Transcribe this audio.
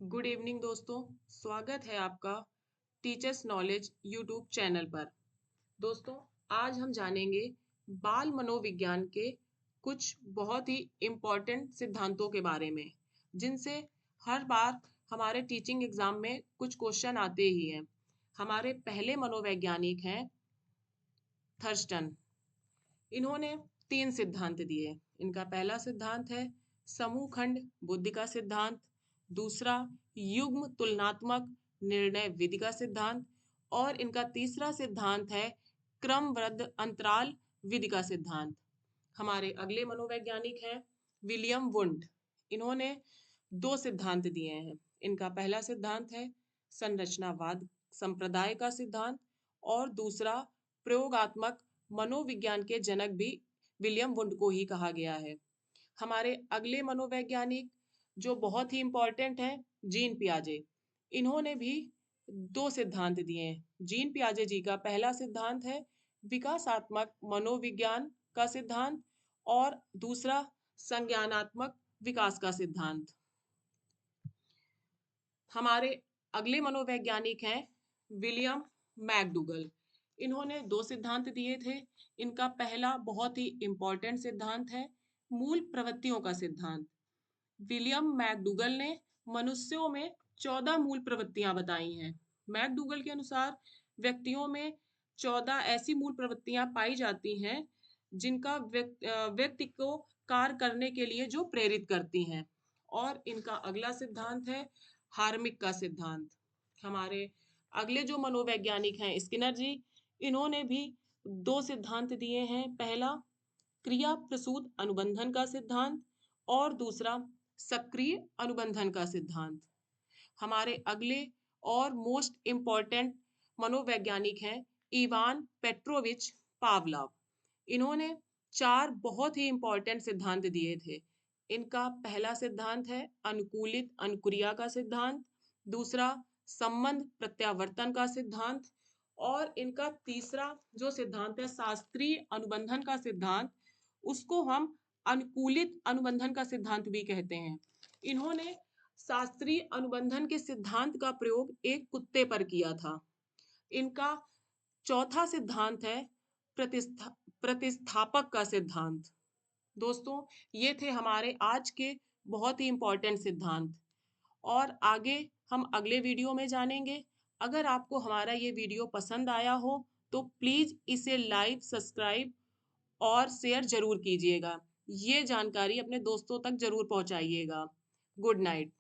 Good evening दोस्तों। स्वागत है आपका टीचर्स नॉलेज यूट्यूब चैनल पर। दोस्तों, आज हम जानेंगे बाल मनोविज्ञान के कुछ बहुत ही इम्पोर्टेंट सिद्धांतों के बारे में, जिनसे हर बार हमारे टीचिंग एग्जाम में कुछ क्वेश्चन आते ही हैं। हमारे पहले मनोवैज्ञानिक हैं थर्स्टन। इन्होंने 3 सिद्धांत दिए। इनका पहला सिद्धांत है समूह खंड बुद्धि का सिद्धांत, दूसरा युग्म तुलनात्मक निर्णय विधि का सिद्धांत और इनका तीसरा सिद्धांत है क्रमबद्ध अंतराल विधि का सिद्धांत। हमारे अगले मनोवैज्ञानिक हैं विलियम वुंड। इन्होंने 2 सिद्धांत दिए हैं। इनका पहला सिद्धांत है संरचनावाद संप्रदाय का सिद्धांत और दूसरा प्रयोगात्मक मनोविज्ञान के जनक भी विलियम वुंड को ही कहा गया है। हमारे अगले मनोवैज्ञानिक जो बहुत ही इम्पोर्टेंट है जीन पियाजे। इन्होंने भी 2 सिद्धांत दिए हैं। जीन पियाजे जी का पहला सिद्धांत है विकासात्मक मनोविज्ञान का सिद्धांत और दूसरा संज्ञानात्मक विकास का सिद्धांत। हमारे अगले मनोवैज्ञानिक हैं विलियम मैकडूगल। इन्होंने 2 सिद्धांत दिए थे। इनका पहला बहुत ही इम्पोर्टेंट सिद्धांत है मूल प्रवृत्तियों का सिद्धांत। विलियम मैकडूगल ने मनुष्यों में 14 मूल प्रवृत्तियां बताई हैं। मैकडूगल के अनुसार व्यक्तियों में 14 ऐसी मूल प्रवृत्तियां पाई जाती हैं जिनका व्यक्ति को कार्य करने के लिए जो प्रेरित करती हैं। और इनका अगला सिद्धांत है हार्मिक का सिद्धांत। हमारे अगले जो मनोवैज्ञानिक हैं स्किनर जी, इन्होंने भी 2 सिद्धांत दिए हैं। पहला क्रिया प्रसूत अनुबंधन का सिद्धांत और दूसरा सक्रिय अनुबंधन का सिद्धांत। हमारे अगले और मोस्ट इम्पॉर्टेंट मनोवैज्ञानिक हैं इवान पेट्रोविच पावलोव। इन्होंने 4 बहुत ही इम्पोर्टेंट सिद्धांत दिए थे। इनका पहला सिद्धांत है अनुकूलित अनुक्रिया का सिद्धांत, दूसरा संबंध प्रत्यावर्तन का सिद्धांत और इनका तीसरा जो सिद्धांत है शास्त्रीय अनुबंधन का सिद्धांत, उसको हम अनुकूलित अनुबंधन का सिद्धांत भी कहते हैं। इन्होंने शास्त्रीय अनुबंधन के सिद्धांत का प्रयोग एक कुत्ते पर किया था। इनका चौथा सिद्धांत है प्रतिस्थापक का सिद्धांत। दोस्तों, ये थे हमारे आज के बहुत ही इम्पोर्टेंट सिद्धांत और आगे हम अगले वीडियो में जानेंगे। अगर आपको हमारा ये वीडियो पसंद आया हो तो प्लीज इसे लाइक, सब्सक्राइब और शेयर जरूर कीजिएगा। ये जानकारी अपने दोस्तों तक जरूर पहुंचाइएगा। Good night.